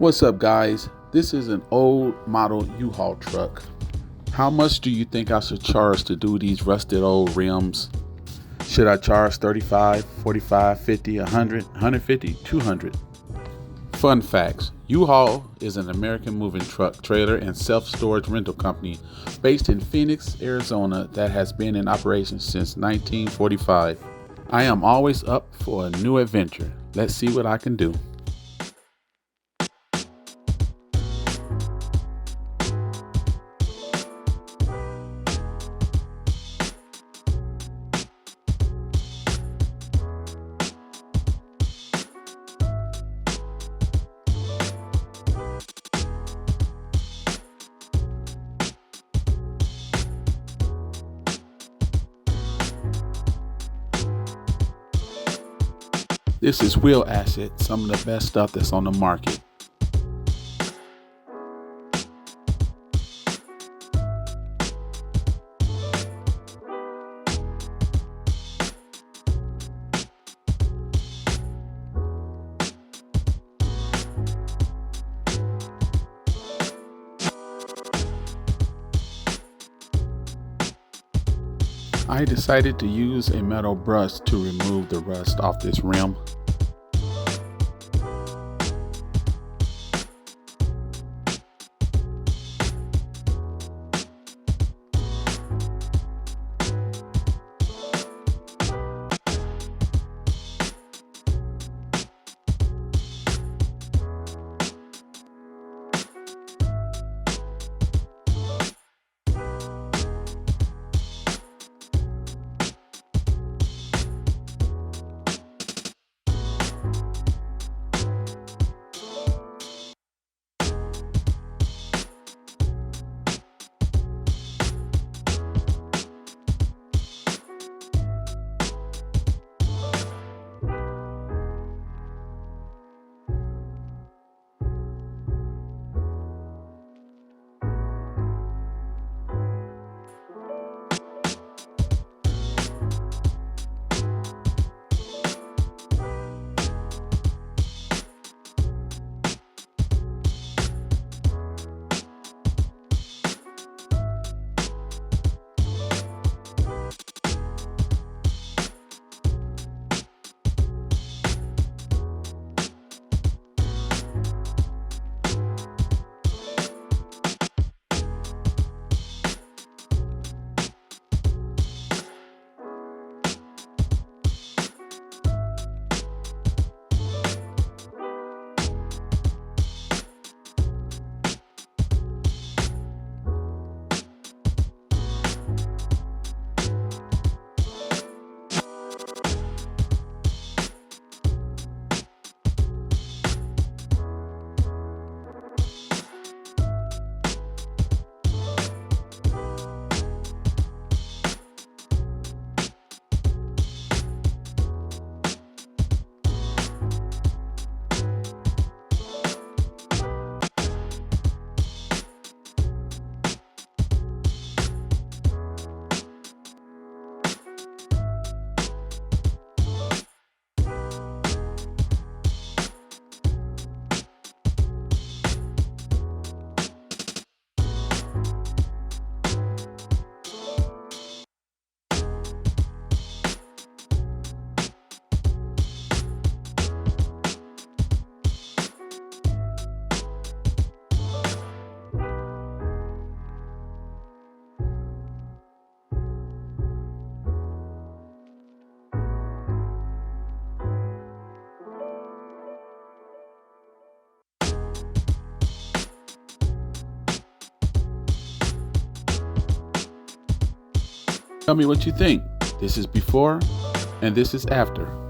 What's up, guys? This is an old model U-Haul truck. How much do you think I should charge to do these rusted old rims? Should I charge 35, 45, 50, 100, 150, 200? Fun facts. U-Haul is an American moving truck, trailer, and self-storage rental company based in Phoenix, Arizona that has been in operation since 1945. I am always up for a new adventure. Let's see what I can do. This is Wheel Asset, some of the best stuff that's on the market. I decided to use a metal brush to remove the rust off this rim. Tell me what you think. This is before and this is after.